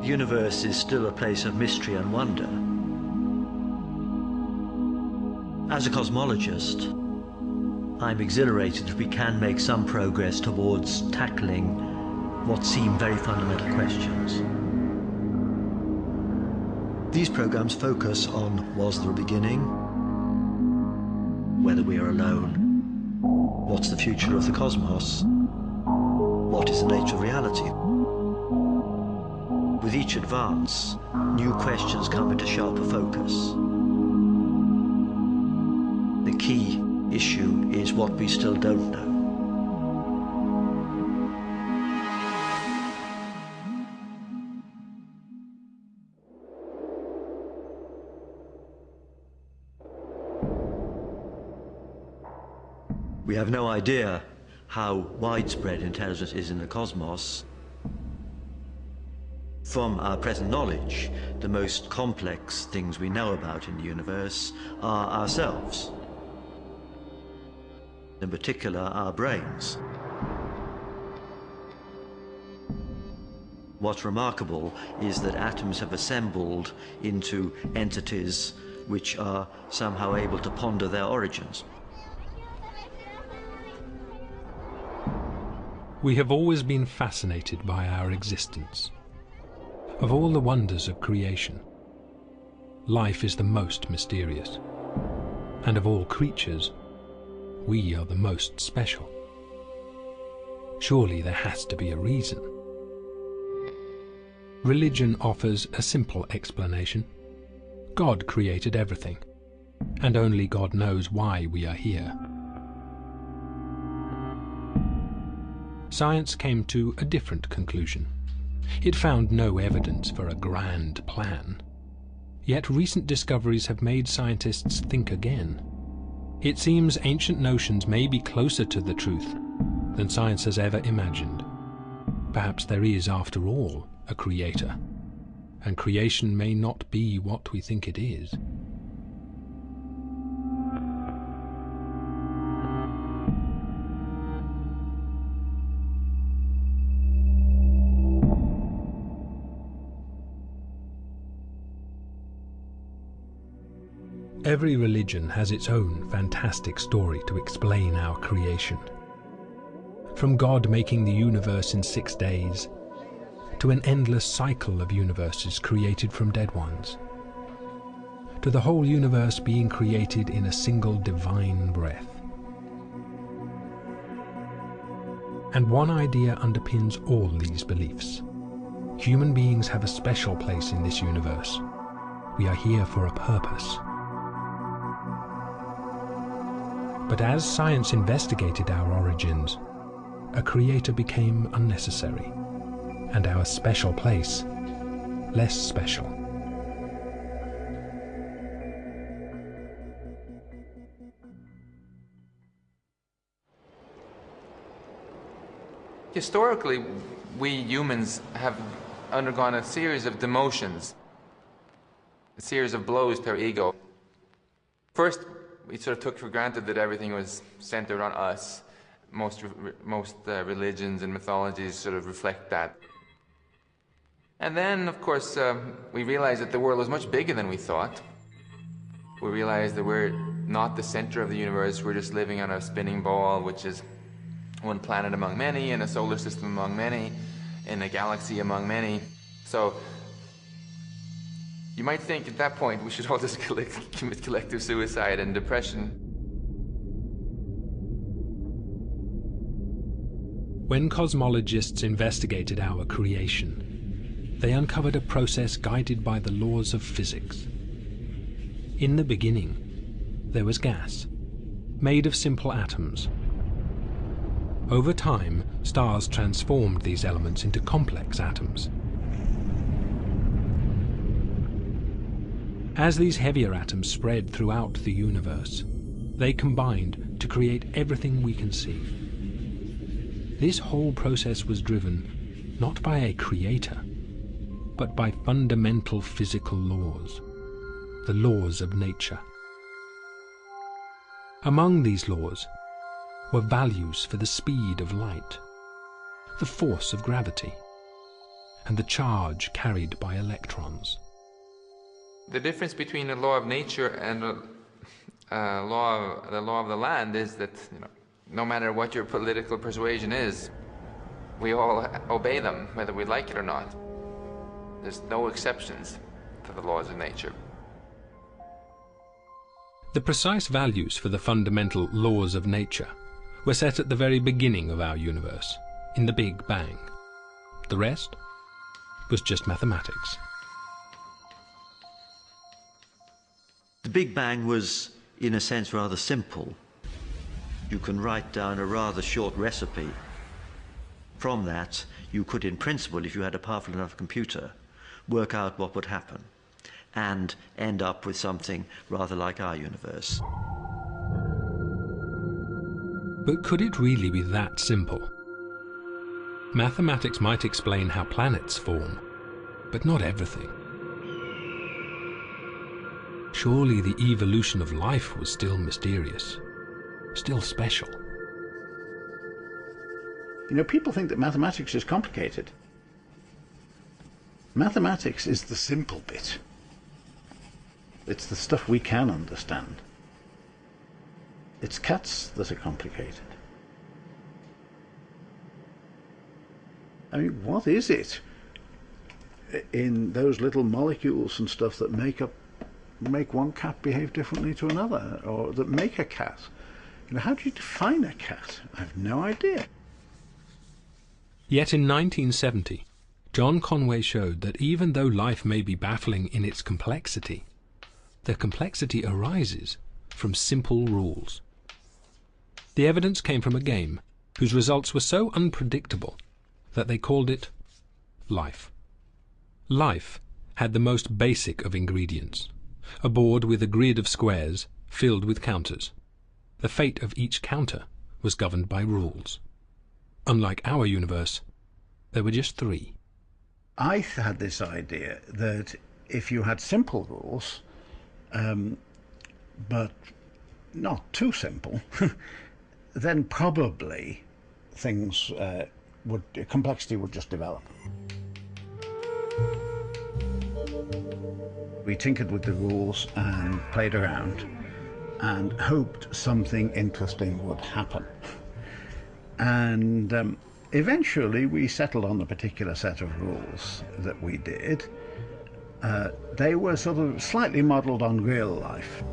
universe is still a place of mystery and wonder. As a cosmologist, I'm exhilarated if we can make some progress towards tackling what seem very fundamental questions. These programs focus on, was there a beginning? Whether we are alone? What's the future of the cosmos? What is the nature of reality? With each advance, new questions come into sharper focus. The key issue is what we still don't know. We have no idea how widespread intelligence is in the cosmos. From our present knowledge, the most complex things we know about in the universe are ourselves. In particular, our brains. What's remarkable is that atoms have assembled into entities which are somehow able to ponder their origins. We have always been fascinated by our existence. Of all the wonders of creation, life is the most mysterious. And of all creatures, we are the most special. Surely there has to be a reason. Religion offers a simple explanation. God created everything, and only God knows why we are here. Science came to a different conclusion. It found no evidence for a grand plan. Yet recent discoveries have made scientists think again. It seems ancient notions may be closer to the truth than science has ever imagined. Perhaps there is, after all, a creator, and creation may not be what we think it is. Every religion has its own fantastic story to explain our creation. From God making the universe in 6 days, to an endless cycle of universes created from dead ones, to the whole universe being created in a single divine breath. And one idea underpins all these beliefs. Human beings have a special place in this universe. We are here for a purpose. But as science investigated our origins, a creator became unnecessary, and our special place less special. Historically, we humans have undergone a series of demotions, a series of blows to our ego. First, we sort of took for granted that everything was centered on us. Most religions and mythologies sort of reflect that. And then, of course, we realized that the world was much bigger than we thought. We realized that we're not the center of the universe. We're just living on a spinning ball, which is one planet among many, in a solar system among many, in a galaxy among many. So you might think at that point we should all just commit collective suicide and depression. When cosmologists investigated our creation, they uncovered a process guided by the laws of physics. In the beginning, there was gas, made of simple atoms. Over time, stars transformed these elements into complex atoms. As these heavier atoms spread throughout the universe, they combined to create everything we can see. This whole process was driven not by a creator, but by fundamental physical laws, the laws of nature. Among these laws were values for the speed of light, the force of gravity, and the charge carried by electrons. The difference between the law of nature and the law of the land is that, no matter what your political persuasion is, we all obey them, whether we like it or not. There's no exceptions to the laws of nature. The precise values for the fundamental laws of nature were set at the very beginning of our universe, in the Big Bang. The rest was just mathematics. The Big Bang was, in a sense, rather simple. You can write down a rather short recipe. From that, you could, in principle, if you had a powerful enough computer, work out what would happen and end up with something rather like our universe. But could it really be that simple? Mathematics might explain how planets form, but not everything. Surely the evolution of life was still mysterious, still special. People think that mathematics is complicated. Mathematics is the simple bit. It's the stuff we can understand. It's cats that are complicated. I mean, what is it in those little molecules and stuff that make one cat behave differently to another, or that make a cat? How do you define a cat? I have no idea. Yet in 1970, John Conway showed that even though life may be baffling in its complexity, the complexity arises from simple rules. The evidence came from a game whose results were so unpredictable that they called it life. Life had the most basic of ingredients, a board with a grid of squares filled with counters. The fate of each counter was governed by rules. Unlike our universe, there were just 3. I had this idea that if you had simple rules, but not too simple, then probably complexity would just develop. We tinkered with the rules and played around and hoped something interesting would happen. And eventually we settled on a particular set of rules that we did. They were sort of slightly modelled on real life.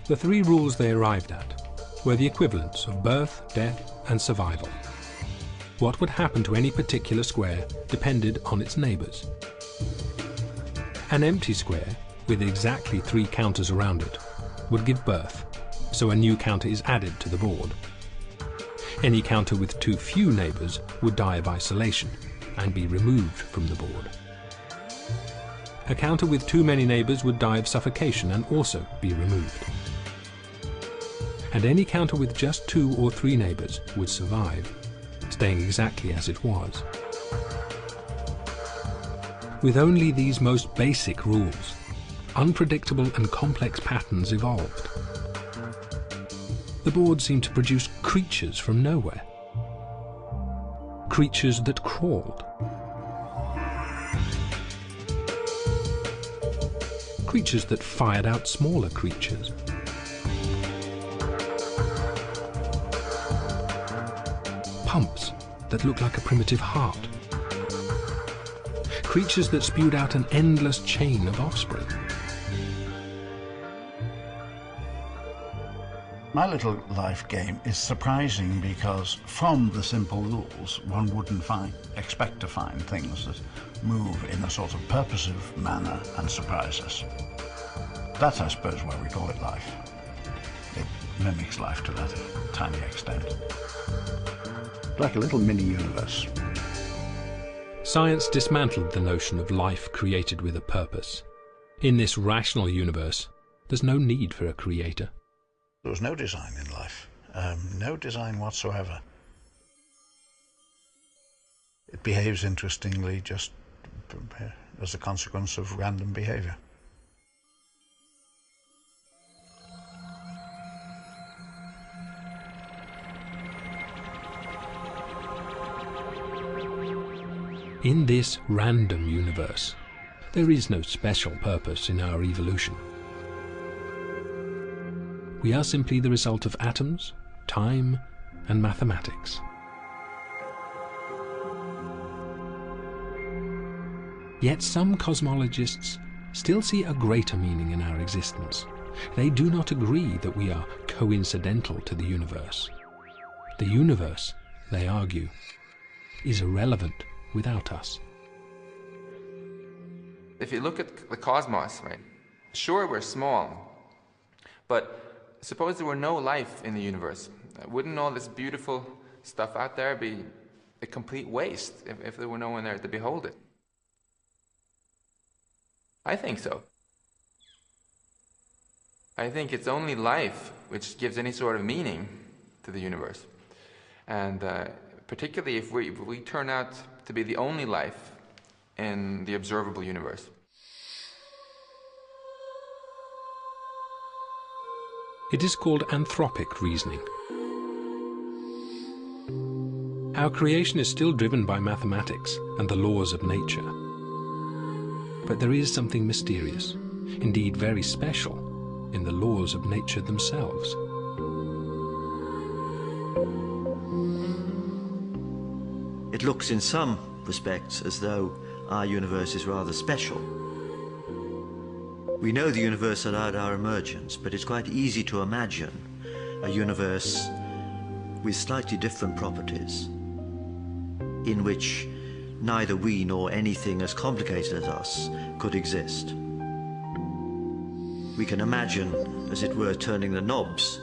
The 3 rules they arrived at were the equivalents of birth, death, and survival. What would happen to any particular square depended on its neighbours. An empty square with exactly 3 counters around it would give birth, so a new counter is added to the board. Any counter with too few neighbours would die of isolation and be removed from the board. A counter with too many neighbours would die of suffocation and also be removed. And any counter with just 2 or 3 neighbours would survive, staying exactly as it was. With only these most basic rules, unpredictable and complex patterns evolved. The board seemed to produce creatures from nowhere. Creatures that crawled. Creatures that fired out smaller creatures. Pumps that looked like a primitive heart. Creatures that spewed out an endless chain of offspring. My little life game is surprising because from the simple rules one wouldn't expect to find things that move in a sort of purposive manner and surprise us. That's, I suppose, why we call it life. It mimics life to that tiny extent. Like a little mini-universe. Science dismantled the notion of life created with a purpose. In this rational universe, there's no need for a creator. There was no design in life, no design whatsoever. It behaves interestingly just as a consequence of random behavior. In this random universe, there is no special purpose in our evolution. We are simply the result of atoms, time, and mathematics. Yet some cosmologists still see a greater meaning in our existence. They do not agree that we are coincidental to the universe. The universe, they argue, is irrelevant without us. If you look at the cosmos, right, sure, we're small, but suppose there were no life in the universe. Wouldn't all this beautiful stuff out there be a complete waste if there were no one there to behold it? I think so. I think it's only life which gives any sort of meaning to the universe. And particularly if we turn out to be the only life in the observable universe. It is called anthropic reasoning. Our creation is still driven by mathematics and the laws of nature. But there is something mysterious, indeed very special, in the laws of nature themselves. It looks in some respects as though our universe is rather special. We know the universe allowed our emergence, but it's quite easy to imagine a universe with slightly different properties, in which neither we nor anything as complicated as us could exist. We can imagine, as it were, turning the knobs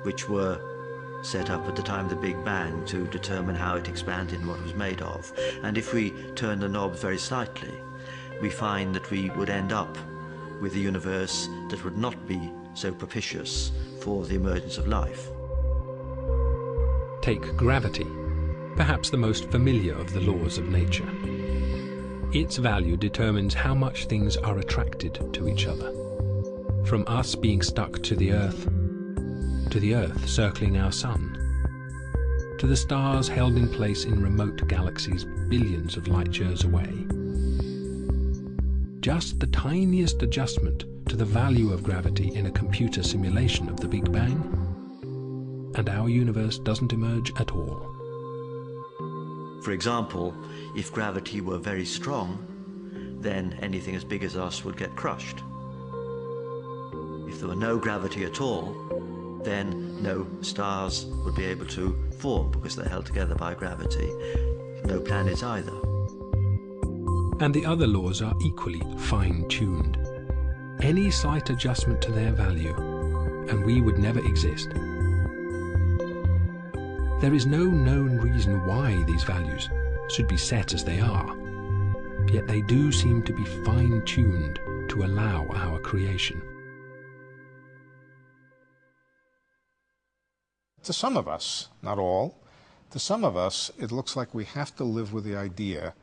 which were set up at the time of the Big Bang to determine how it expanded and what it was made of. And if we turn the knobs very slightly, we find that we would end up with a universe that would not be so propitious for the emergence of life. Take gravity, perhaps the most familiar of the laws of nature. Its value determines how much things are attracted to each other. From us being stuck to the Earth circling our sun, to the stars held in place in remote galaxies billions of light years away. Just the tiniest adjustment to the value of gravity in a computer simulation of the Big Bang, and our universe doesn't emerge at all. For example, if gravity were very strong, then anything as big as us would get crushed. If there were no gravity at all, then no stars would be able to form because they're held together by gravity. No planets either. And the other laws are equally fine-tuned. Any slight adjustment to their value, and we would never exist. There is no known reason why these values should be set as they are, yet they do seem to be fine-tuned to allow our creation. To some of us, not all, to some of us, it looks like we have to live with the idea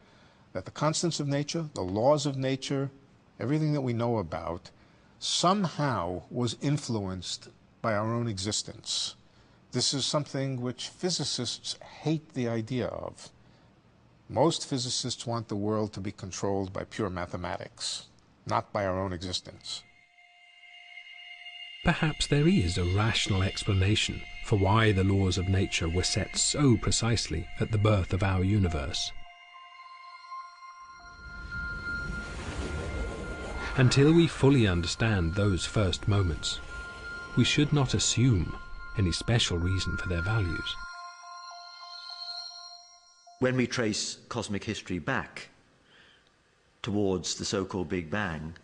that the constants of nature, the laws of nature, everything that we know about, somehow was influenced by our own existence. This is something which physicists hate the idea of. Most physicists want the world to be controlled by pure mathematics, not by our own existence. Perhaps there is a rational explanation for why the laws of nature were set so precisely at the birth of our universe. Until we fully understand those first moments, we should not assume any special reason for their values. When we trace cosmic history back towards the so-called Big Bang,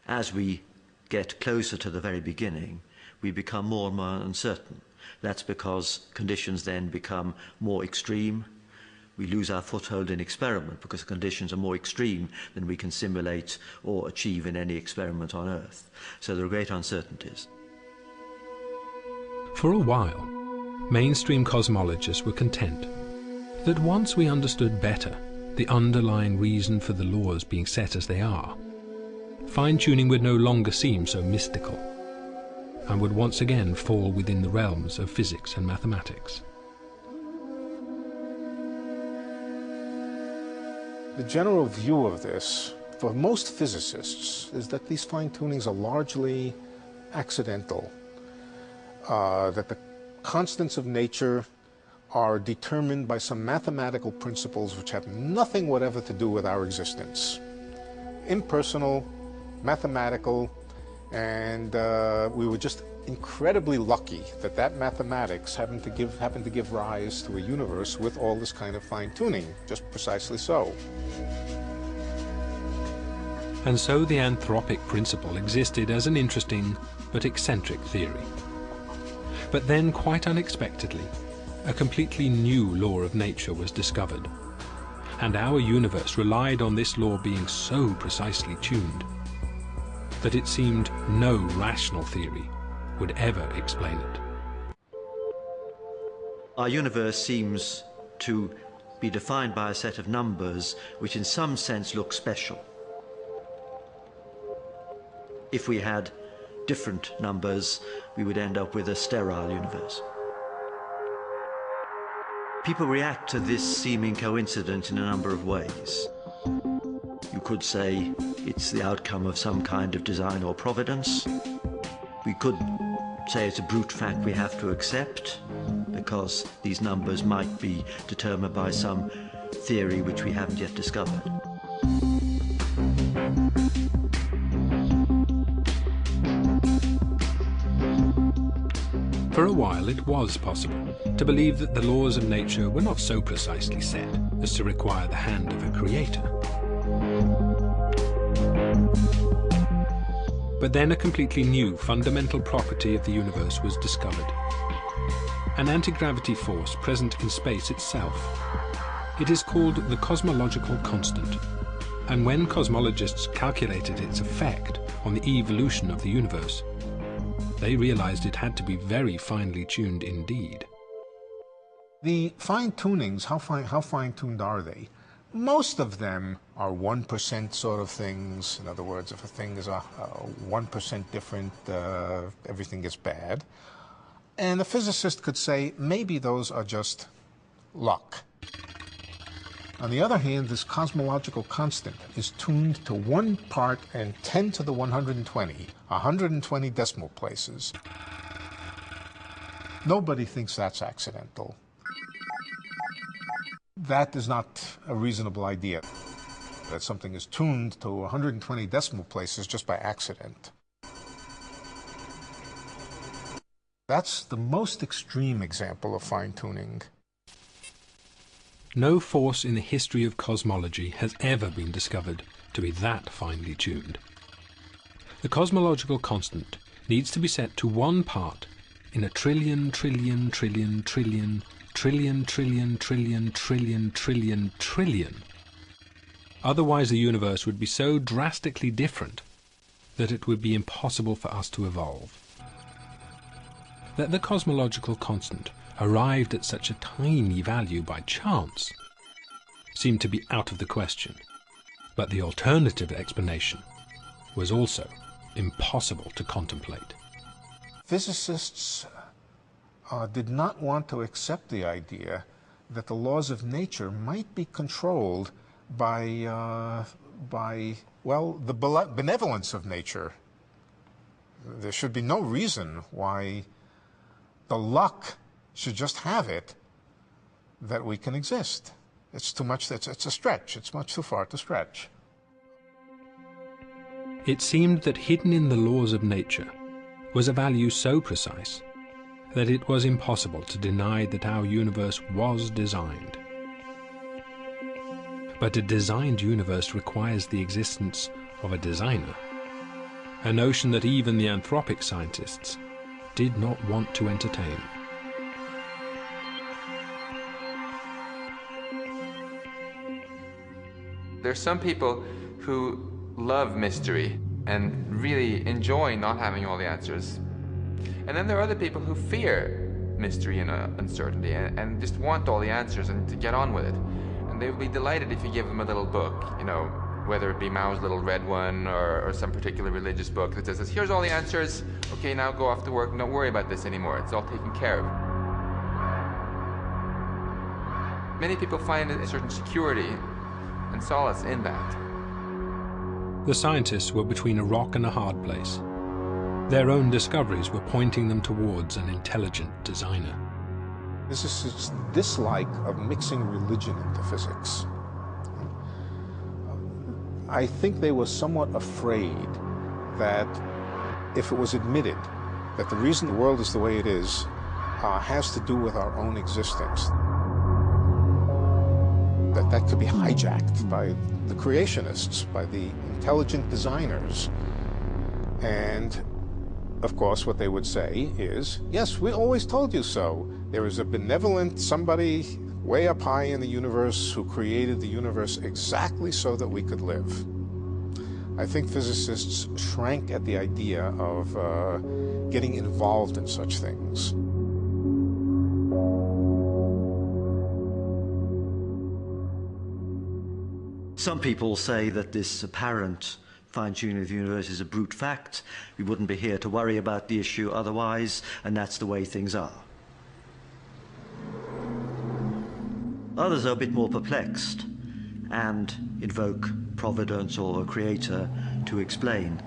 as we get closer to the very beginning, we become more and more uncertain. That's because conditions then become more extreme. We lose our foothold in experiment because the conditions are more extreme than we can simulate or achieve in any experiment on Earth. So there are great uncertainties. For a while, mainstream cosmologists were content that once we understood better the underlying reason for the laws being set as they are, fine-tuning would no longer seem so mystical, and would once again fall within the realms of physics and mathematics. The general view of this, for most physicists, is that these fine-tunings are largely accidental, that the constants of nature are determined by some mathematical principles which have nothing whatever to do with our existence. Impersonal, mathematical, and we were just incredibly lucky that that mathematics happened to give rise to a universe with all this kind of fine-tuning, just precisely so. And so the anthropic principle existed as an interesting but eccentric theory. But then, quite unexpectedly, a completely new law of nature was discovered, and our universe relied on this law being so precisely tuned that it seemed no rational theory would ever explain it. Our universe seems to be defined by a set of numbers which in some sense look special. If we had different numbers, we would end up with a sterile universe. People react to this seeming coincidence in a number of ways. You could say it's the outcome of some kind of design or providence. We could say it's a brute fact we have to accept, because these numbers might be determined by some theory which we haven't yet discovered. For a while it was possible to believe that the laws of nature were not so precisely set as to require the hand of a creator. But then a completely new fundamental property of the universe was discovered. An anti-gravity force present in space itself. It is called the cosmological constant, and when cosmologists calculated its effect on the evolution of the universe, they realized it had to be very finely tuned indeed. The fine-tunings, how fine-tuned are they? Most of them are 1% sort of things. In other words, if a thing is 1% different, everything gets bad. And a physicist could say, maybe those are just luck. On the other hand, this cosmological constant is tuned to 1 part and 10 to the 120, 120 decimal places. Nobody thinks that's accidental. That is not a reasonable idea, that something is tuned to 120 decimal places just by accident. That's the most extreme example of fine-tuning. No force in the history of cosmology has ever been discovered to be that finely tuned. The cosmological constant needs to be set to 1 part in a trillion, trillion, trillion, trillion, trillion, trillion, trillion, trillion, trillion, trillion. Otherwise the universe would be so drastically different that it would be impossible for us to evolve. That the cosmological constant arrived at such a tiny value by chance seemed to be out of the question, but the alternative explanation was also impossible to contemplate. Physicists did not want to accept the idea that the laws of nature might be controlled by well, the benevolence of nature. There should be no reason why the luck should just have it that we can exist. It's too much, it's a stretch. It's much too far to stretch. It seemed that hidden in the laws of nature was a value so precise that it was impossible to deny that our universe was designed. But a designed universe requires the existence of a designer, a notion that even the anthropic scientists did not want to entertain. There's some people who love mystery and really enjoy not having all the answers. And then there are other people who fear mystery and uncertainty and just want all the answers and to get on with it. And they would be delighted if you give them a little book, you know, whether it be Mao's Little Red One or some particular religious book that says, here's all the answers, okay, now go off to work, don't worry about this anymore, it's all taken care of. Many people find a certain security and solace in that. The scientists were between a rock and a hard place. Their own discoveries were pointing them towards an intelligent designer. Physicists' dislike of mixing religion into physics. I think they were somewhat afraid that if it was admitted that the reason the world is the way it is has to do with our own existence, that could be hijacked by the creationists, by the intelligent designers. And of course, what they would say is, yes, we always told you so. There is a benevolent somebody way up high in the universe who created the universe exactly so that we could live. I think physicists shrank at the idea of getting involved in such things. Some people say that this apparent fine-tuning of the universe is a brute fact. We wouldn't be here to worry about the issue otherwise, and that's the way things are. Others are a bit more perplexed and invoke providence or a creator to explain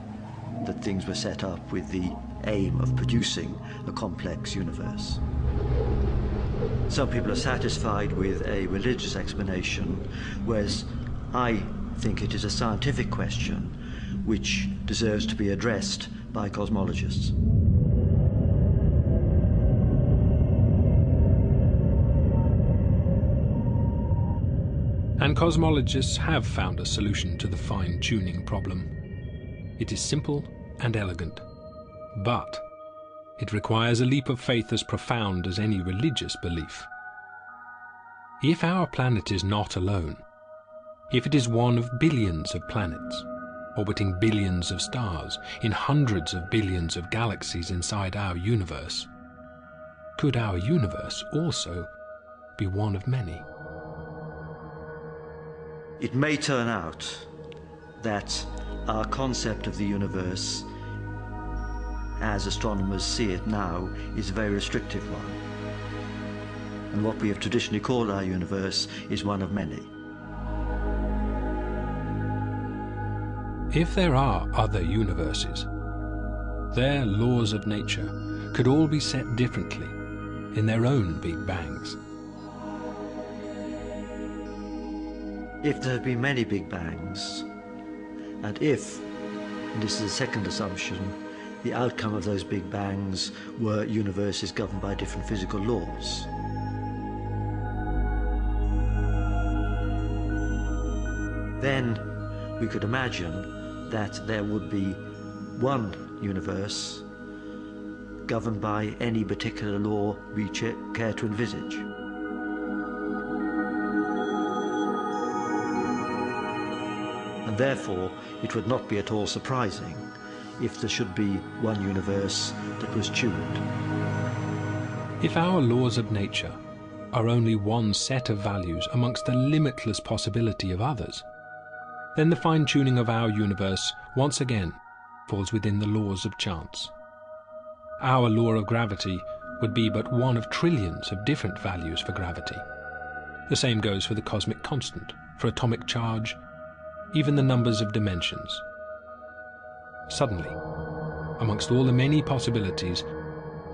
that things were set up with the aim of producing a complex universe. Some people are satisfied with a religious explanation, whereas I think it is a scientific question which deserves to be addressed by cosmologists. And cosmologists have found a solution to the fine-tuning problem. It is simple and elegant, but it requires a leap of faith as profound as any religious belief. If our planet is not alone, if it is one of billions of planets, orbiting billions of stars in hundreds of billions of galaxies inside our universe, could our universe also be one of many? It may turn out that our concept of the universe, as astronomers see it now, is a very restrictive one. And what we have traditionally called our universe is one of many. If there are other universes, their laws of nature could all be set differently in their own Big Bangs. If there have been many Big Bangs, and if, and this is the second assumption, the outcome of those Big Bangs were universes governed by different physical laws, then we could imagine that there would be one universe governed by any particular law we care to envisage. And therefore, it would not be at all surprising if there should be one universe that was tuned. If our laws of nature are only one set of values amongst the limitless possibility of others, then the fine-tuning of our universe once again falls within the laws of chance. Our law of gravity would be but one of trillions of different values for gravity. The same goes for the cosmic constant, for atomic charge, even the numbers of dimensions. Suddenly, amongst all the many possibilities,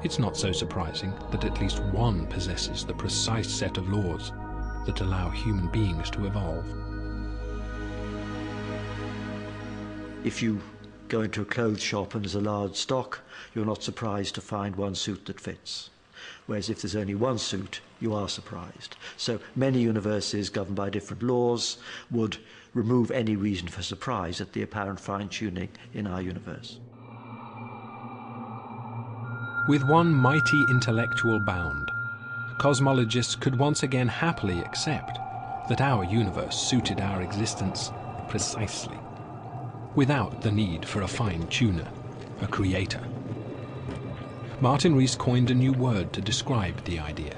it's not so surprising that at least one possesses the precise set of laws that allow human beings to evolve. If you go into a clothes shop and there's a large stock, you're not surprised to find one suit that fits. Whereas if there's only one suit, you are surprised. So many universes governed by different laws would remove any reason for surprise at the apparent fine-tuning in our universe. With one mighty intellectual bound, cosmologists could once again happily accept that our universe suited our existence precisely, without the need for a fine-tuner, a creator. Martin Rees coined a new word to describe the idea.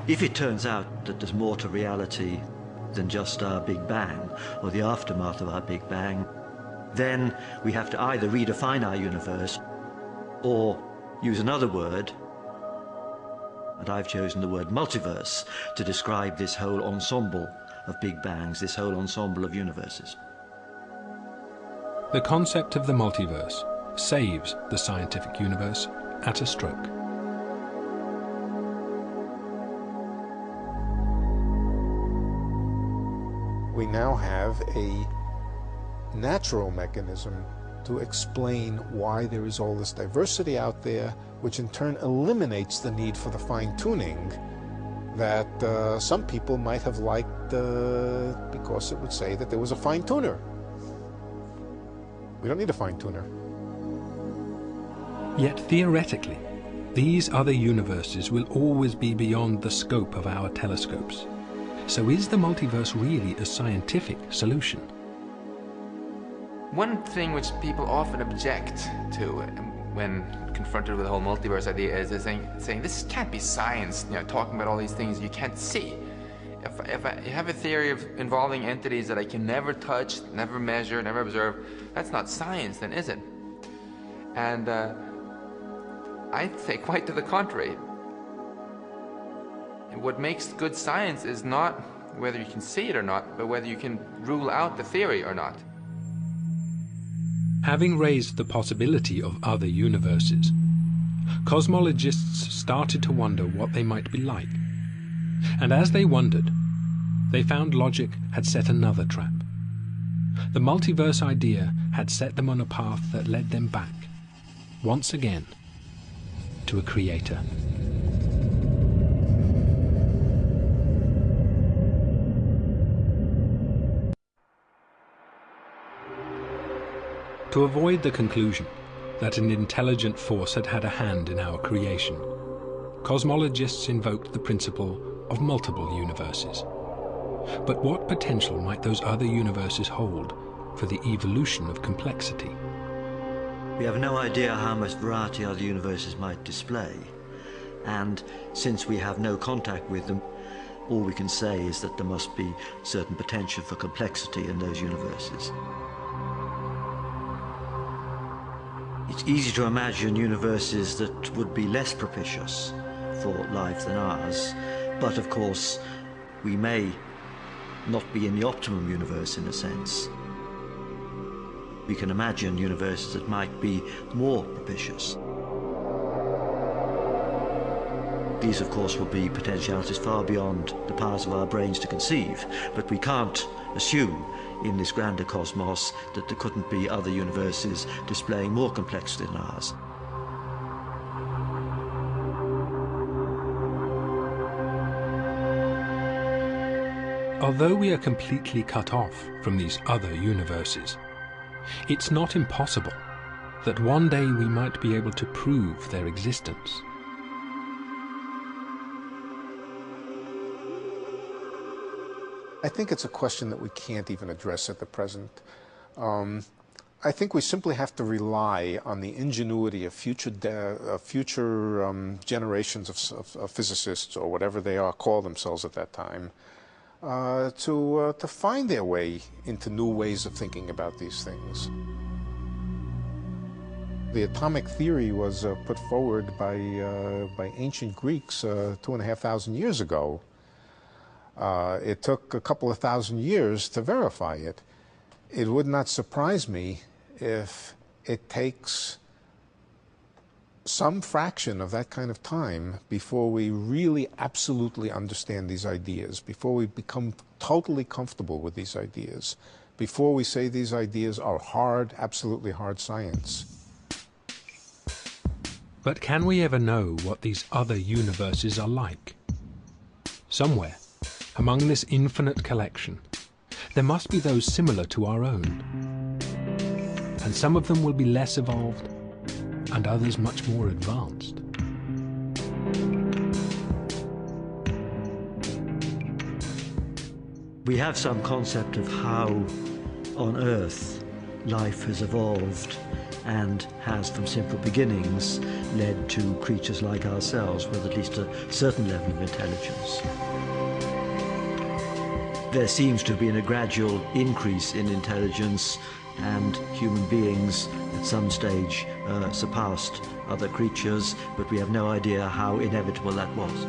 If it turns out that there's more to reality than just our Big Bang, or the aftermath of our Big Bang, then we have to either redefine our universe or use another word, and I've chosen the word multiverse to describe this whole ensemble of big bangs, this whole ensemble of universes. The concept of the multiverse saves the scientific universe at a stroke. We now have a natural mechanism to explain why there is all this diversity out there, which in turn eliminates the need for the fine-tuning that some people might have liked because it would say that there was a fine-tuner. We don't need a fine-tuner. Yet theoretically, these other universes will always be beyond the scope of our telescopes. So is the multiverse really a scientific solution? One thing which people often object to when confronted with the whole multiverse idea is saying this can't be science, talking about all these things you can't see. If I have a theory involving entities that I can never touch, never measure, never observe, that's not science then, is it? And I'd say quite to the contrary. What makes good science is not whether you can see it or not, but whether you can rule out the theory or not. Having raised the possibility of other universes, cosmologists started to wonder what they might be like. And as they wondered, they found logic had set another trap. The multiverse idea had set them on a path that led them back, once again, to a creator. To avoid the conclusion that an intelligent force had had a hand in our creation, cosmologists invoked the principle of multiple universes. But what potential might those other universes hold for the evolution of complexity? We have no idea how much variety other universes might display, and since we have no contact with them, all we can say is that there must be certain potential for complexity in those universes. It's easy to imagine universes that would be less propitious for life than ours, but of course we may not be in the optimum universe in a sense. We can imagine universes that might be more propitious. These, of course, will be potentialities far beyond the powers of our brains to conceive, but we can't assume in this grander cosmos that there couldn't be other universes displaying more complexity than ours. Although we are completely cut off from these other universes, it's not impossible that one day we might be able to prove their existence. I think it's a question that we can't even address at the present. I think we simply have to rely on the ingenuity of future generations of physicists, or whatever they call themselves at that time, to find their way into new ways of thinking about these things. The atomic theory was put forward by ancient Greeks 2,500 years ago. It took a couple of thousand years to verify it. It would not surprise me if it takes some fraction of that kind of time before we really absolutely understand these ideas, before we become totally comfortable with these ideas, before we say these ideas are hard, absolutely hard science. But can we ever know what these other universes are like? Somewhere, among this infinite collection, there must be those similar to our own. And some of them will be less evolved, and others much more advanced. We have some concept of how on Earth life has evolved and has from simple beginnings led to creatures like ourselves with at least a certain level of intelligence. There seems to have been a gradual increase in intelligence, and human beings at some stage surpassed other creatures, but we have no idea how inevitable that was.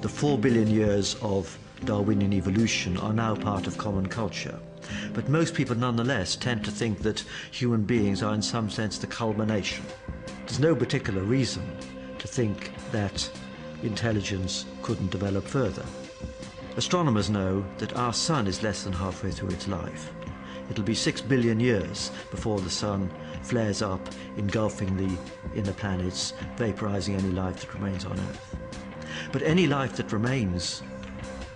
The 4 billion years of Darwinian evolution are now part of common culture. But most people nonetheless tend to think that human beings are in some sense the culmination. There's no particular reason to think that intelligence couldn't develop further. Astronomers know that our sun is less than halfway through its life. It'll be 6 billion years before the sun flares up, engulfing the inner planets, vaporizing any life that remains on Earth. But any life that remains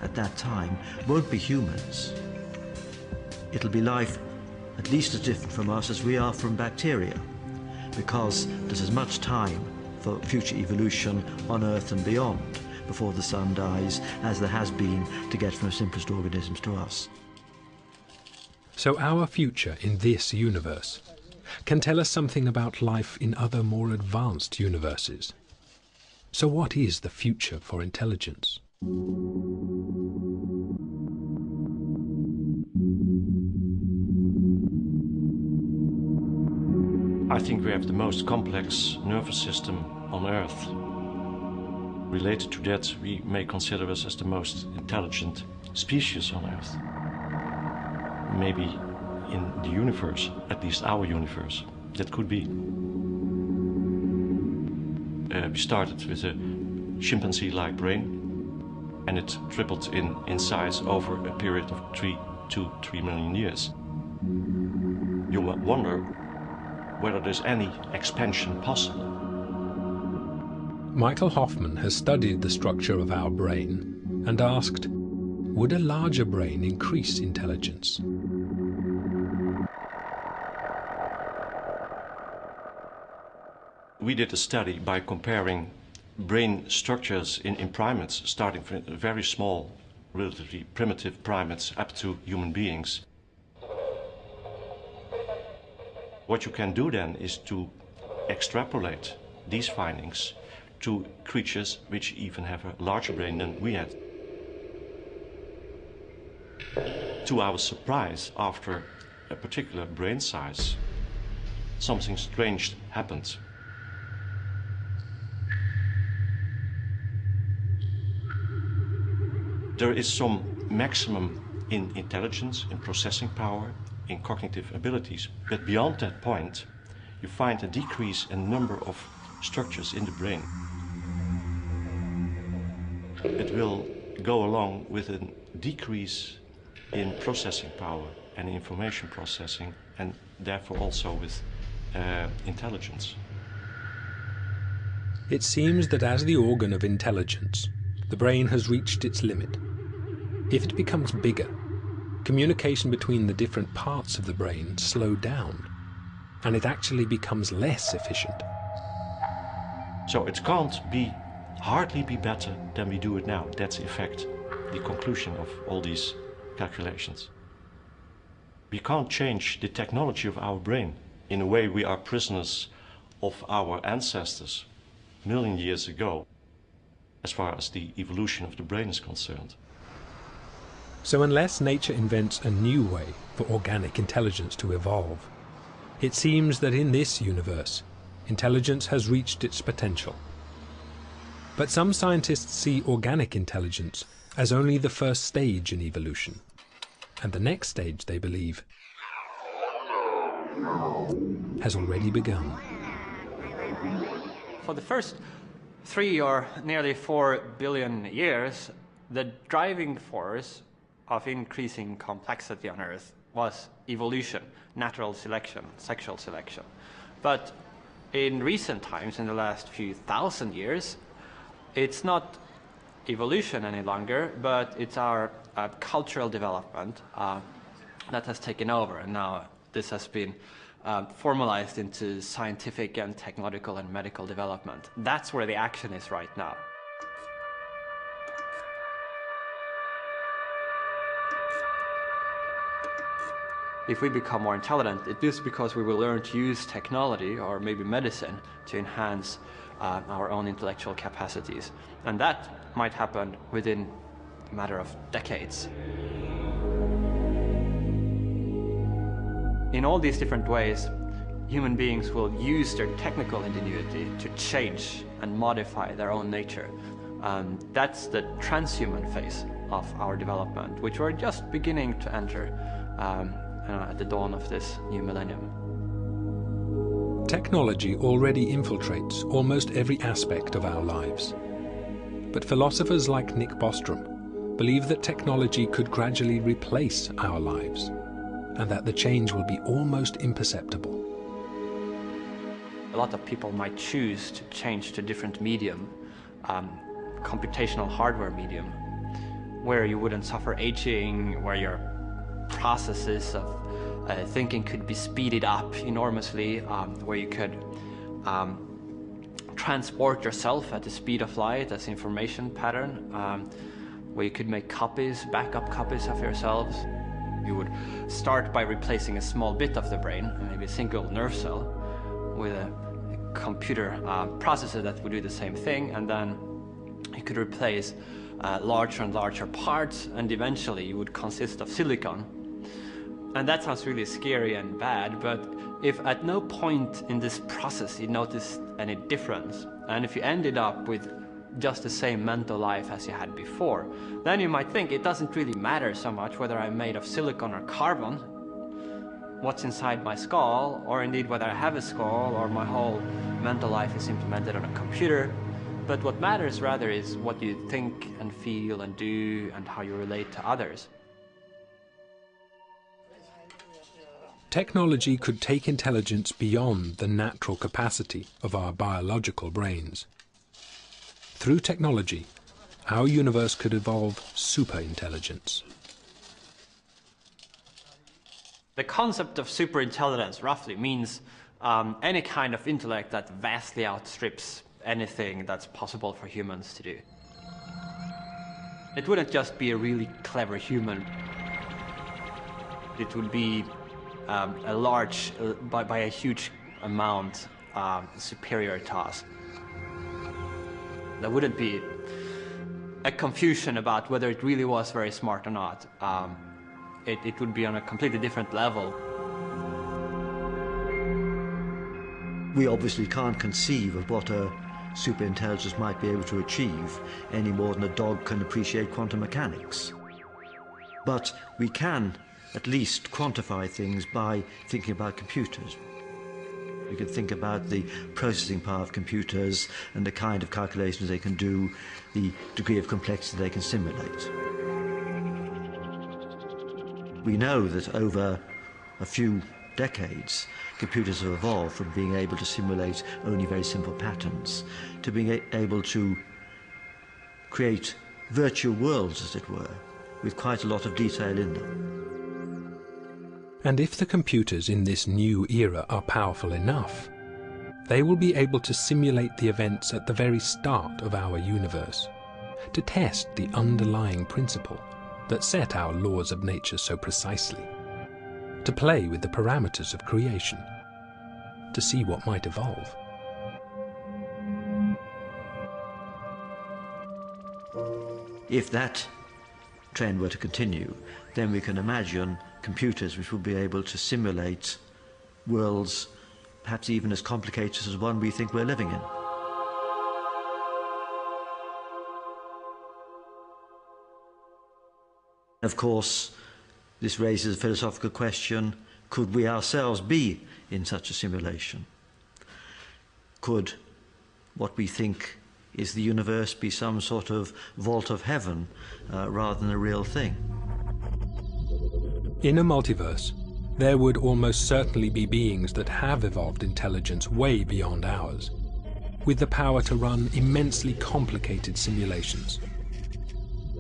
at that time won't be humans. It'll be life at least as different from us as we are from bacteria, because there's as much time for future evolution on Earth and beyond before the sun dies as there has been to get from the simplest organisms to us. So our future in this universe can tell us something about life in other more advanced universes. So what is the future for intelligence? I think we have the most complex nervous system on Earth. Related to that, we may consider us as the most intelligent species on Earth. Maybe in the universe, at least our universe, that could be. We started with a chimpanzee-like brain, and it tripled in size over a period of 3 to 3 million years. You wonder whether there's any expansion possible. Michael Hoffman has studied the structure of our brain and asked, would a larger brain increase intelligence? We did a study by comparing brain structures in primates, starting from very small, relatively primitive primates up to human beings. What you can do then is to extrapolate these findings to creatures which even have a larger brain than we had. To our surprise, after a particular brain size, something strange happened. There is some maximum in intelligence, in processing power, in cognitive abilities, but beyond that point, you find a decrease in number of structures in the brain. It will go along with a decrease in processing power and information processing, and therefore also with intelligence. It seems that as the organ of intelligence, the brain has reached its limit. If it becomes bigger, communication between the different parts of the brain slow down, and it actually becomes less efficient. So it can't hardly be better than we do it now. That's in fact the conclusion of all these calculations. We can't change the technology of our brain. In a way, we are prisoners of our ancestors a million years ago, as far as the evolution of the brain is concerned. So unless nature invents a new way for organic intelligence to evolve, it seems that in this universe, intelligence has reached its potential. But some scientists see organic intelligence as only the first stage in evolution, and the next stage, they believe, has already begun. For the first 3 or nearly 4 billion years, the driving force of increasing complexity on Earth was evolution, natural selection, sexual selection. But in recent times, in the last few thousand years, it's not evolution any longer, but it's our cultural development that has taken over. And now this has been formalized into scientific and technological and medical development. That's where the action is right now. If we become more intelligent, it is because we will learn to use technology or maybe medicine to enhance our own intellectual capacities. And that might happen within a matter of decades. In all these different ways, human beings will use their technical ingenuity to change and modify their own nature. That's the transhuman phase of our development, which we're just beginning to enter at the dawn of this new millennium. Technology already infiltrates almost every aspect of our lives. But philosophers like Nick Bostrom believe that technology could gradually replace our lives, and that the change will be almost imperceptible. A lot of people might choose to change to a different medium, computational hardware medium, where you wouldn't suffer aging, where your processes of thinking could be speeded up enormously, where you could transport yourself at the speed of light as information pattern, where you could make copies, backup copies of yourselves. You would start by replacing a small bit of the brain, maybe a single nerve cell, with a computer processor that would do the same thing, and then you could replace larger and larger parts, and eventually you would consist of silicon. And that sounds really scary and bad, but if at no point in this process you noticed any difference, and if you ended up with just the same mental life as you had before, then you might think it doesn't really matter so much whether I'm made of silicon or carbon, what's inside my skull, or indeed whether I have a skull or my whole mental life is implemented on a computer. But what matters rather is what you think and feel and do and how you relate to others. Technology could take intelligence beyond the natural capacity of our biological brains. Through technology, our universe could evolve superintelligence. The concept of superintelligence roughly means any kind of intellect that vastly outstrips anything that's possible for humans to do. It wouldn't just be a really clever human. It would be a large, by a huge amount, superior to us. There wouldn't be a confusion about whether it really was very smart or not. It would be on a completely different level. We obviously can't conceive of what a superintelligence might be able to achieve any more than a dog can appreciate quantum mechanics. But we can at least quantify things by thinking about computers. We can think about the processing power of computers and the kind of calculations they can do, the degree of complexity they can simulate. We know that over a few decades, computers have evolved from being able to simulate only very simple patterns to being able to create virtual worlds, as it were, with quite a lot of detail in them. And if the computers in this new era are powerful enough, they will be able to simulate the events at the very start of our universe, to test the underlying principle that set our laws of nature so precisely, to play with the parameters of creation, to see what might evolve. If that trend were to continue, then we can imagine computers which will be able to simulate worlds perhaps even as complicated as one we think we're living in. Of course, this raises a philosophical question: could we ourselves be in such a simulation? Could what we think is the universe be some sort of vault of heaven rather than a real thing? In a multiverse, there would almost certainly be beings that have evolved intelligence way beyond ours, with the power to run immensely complicated simulations.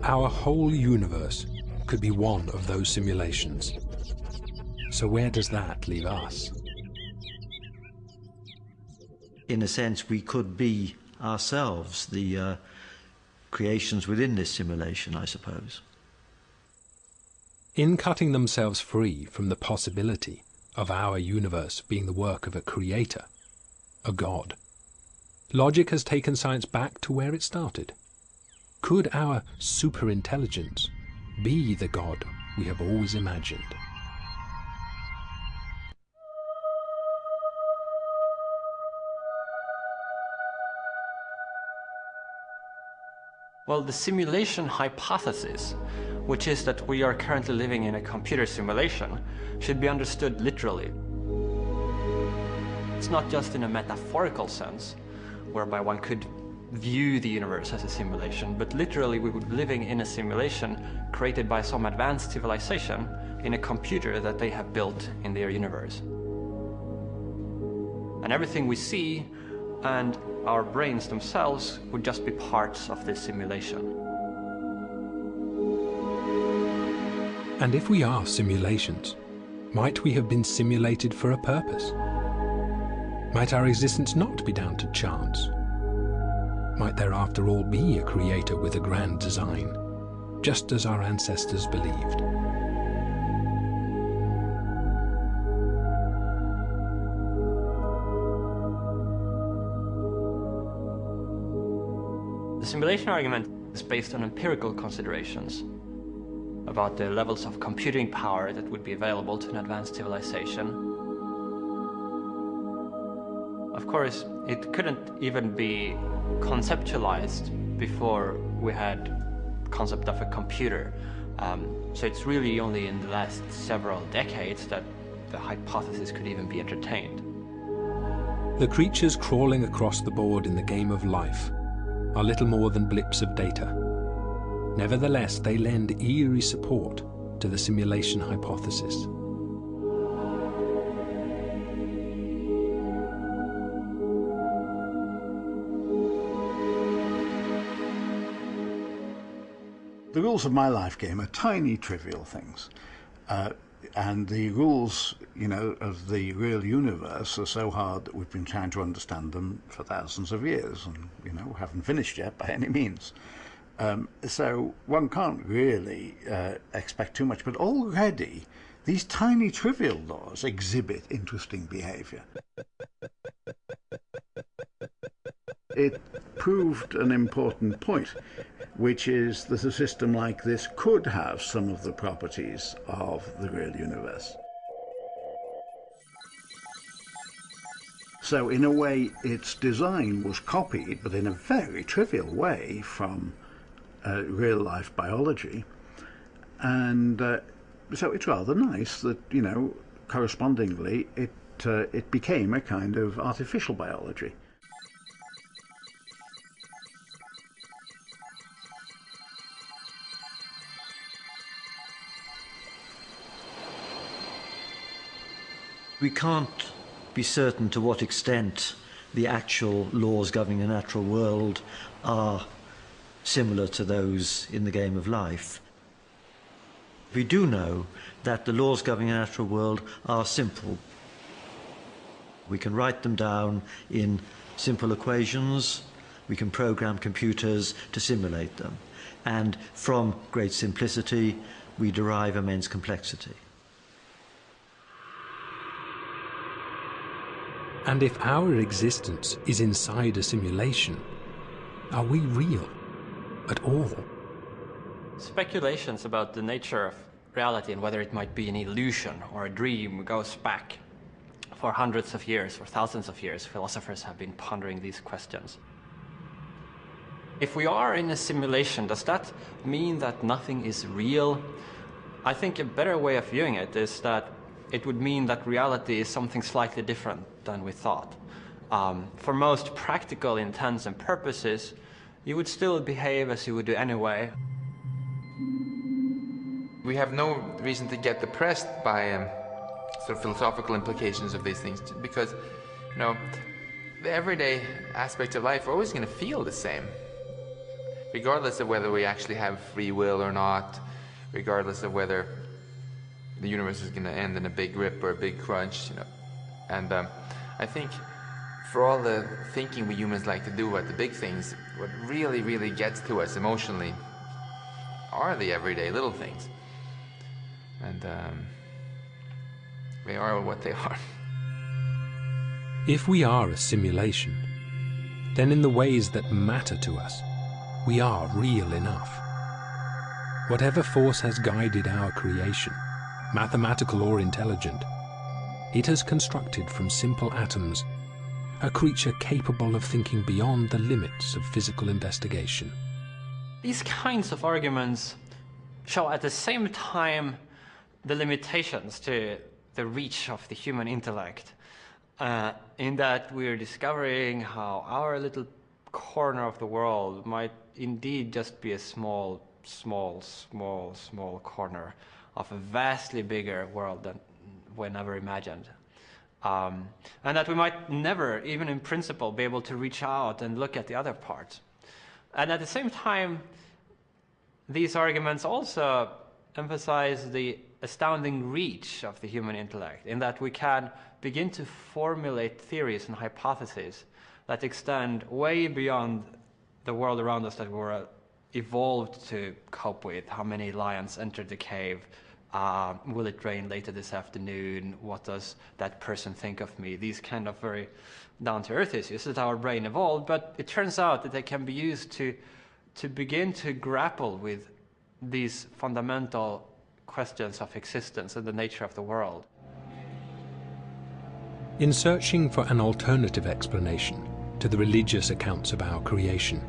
Our whole universe could be one of those simulations. So where does that leave us? In a sense, we could be ourselves the creations within this simulation, I suppose. In cutting themselves free from the possibility of our universe being the work of a creator, a god, logic has taken science back to where it started. Could our superintelligence be the god we have always imagined? Well, the simulation hypothesis, which is that we are currently living in a computer simulation, should be understood literally. It's not just in a metaphorical sense, whereby one could view the universe as a simulation, but literally we would be living in a simulation created by some advanced civilization in a computer that they have built in their universe. And everything we see and our brains themselves would just be parts of this simulation. And if we are simulations, might we have been simulated for a purpose? Might our existence not be down to chance? Might there after all be a creator with a grand design, just as our ancestors believed? The simulation argument is based on empirical considerations about the levels of computing power that would be available to an advanced civilization. Of course, it couldn't even be conceptualized before we had concept of a computer. So it's really only in the last several decades that the hypothesis could even be entertained. The creatures crawling across the board in the game of life are little more than blips of data. Nevertheless, they lend eerie support to the simulation hypothesis. The rules of my life game are tiny, trivial things. And the rules, of the real universe are so hard that we've been trying to understand them for thousands of years and, haven't finished yet by any means. So one can't really expect too much, but already these tiny, trivial laws exhibit interesting behavior. It proved an important point, which is that a system like this could have some of the properties of the real universe. So in a way, its design was copied, but in a very trivial way, from real-life biology. And so it's rather nice that, correspondingly, it became a kind of artificial biology. We can't be certain to what extent the actual laws governing the natural world are similar to those in the game of life. We do know that the laws governing the natural world are simple. We can write them down in simple equations. We can program computers to simulate them. And from great simplicity, we derive immense complexity. And if our existence is inside a simulation, are we real at all? Speculations about the nature of reality and whether it might be an illusion or a dream goes back for hundreds of years or thousands of years. Philosophers have been pondering these questions. If we are in a simulation, does that mean that nothing is real? I think a better way of viewing it is that it would mean that reality is something slightly different than we thought. For most practical intents and purposes, you would still behave as you would do anyway. We have no reason to get depressed by sort of philosophical implications of these things, because, the everyday aspects of life are always going to feel the same, regardless of whether we actually have free will or not, regardless of whether the universe is going to end in a big rip or a big crunch, And I think for all the thinking we humans like to do about the big things, what really, really gets to us emotionally are the everyday little things. And they are what they are. If we are a simulation, then in the ways that matter to us, we are real enough. Whatever force has guided our creation, mathematical or intelligent, it has constructed from simple atoms a creature capable of thinking beyond the limits of physical investigation. These kinds of arguments show at the same time the limitations to the reach of the human intellect, in that we're discovering how our little corner of the world might indeed just be a small corner of a vastly bigger world than we never imagined. And that we might never, even in principle, be able to reach out and look at the other parts. And at the same time, these arguments also emphasize the astounding reach of the human intellect, in that we can begin to formulate theories and hypotheses that extend way beyond the world around us that we're evolved to cope with. How many lions entered the cave? Will it rain later this afternoon? What does that person think of me? These kind of very down-to-earth issues that our brain evolved, but it turns out that they can be used to begin to grapple with these fundamental questions of existence and the nature of the world. In searching for an alternative explanation to the religious accounts of our creation,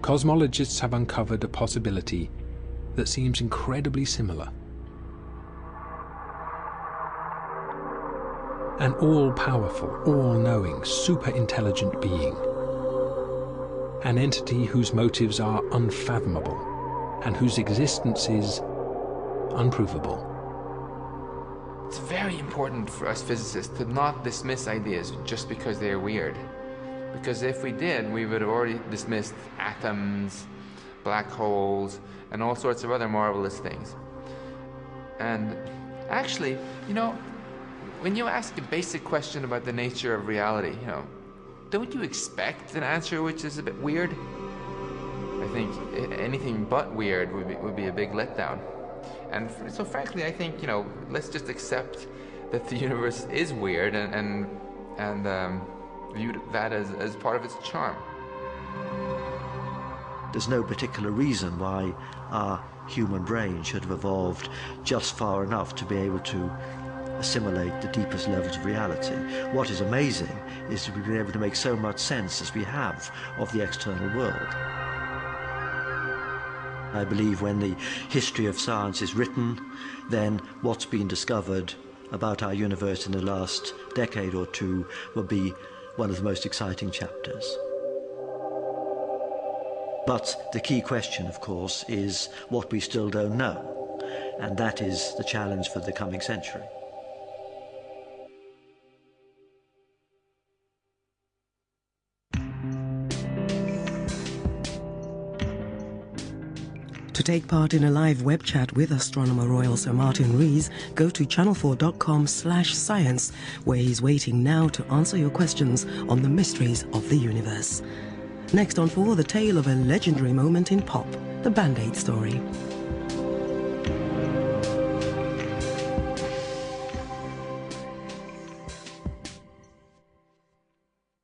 cosmologists have uncovered a possibility that seems incredibly similar. An all-powerful, all-knowing, super-intelligent being. An entity whose motives are unfathomable and whose existence is unprovable. It's very important for us physicists to not dismiss ideas just because they are weird. Because if we did, we would have already dismissed atoms, black holes, and all sorts of other marvelous things. And actually, when you ask a basic question about the nature of reality, don't you expect an answer which is a bit weird? I think anything but weird would be a big letdown. And so frankly, I think, let's just accept that the universe is weird and view that as part of its charm. There's no particular reason why our human brain should have evolved just far enough to be able to assimilate the deepest levels of reality. What is amazing is we've been able to make so much sense as we have of the external world. I believe when the history of science is written, then what's been discovered about our universe in the last decade or two will be one of the most exciting chapters. But the key question, of course, is what we still don't know, and that is the challenge for the coming century. To take part in a live web chat with Astronomer Royal Sir Martin Rees, go to channel4.com/science, where he's waiting now to answer your questions on the mysteries of the universe. Next on 4, the tale of a legendary moment in pop, the Band-Aid story.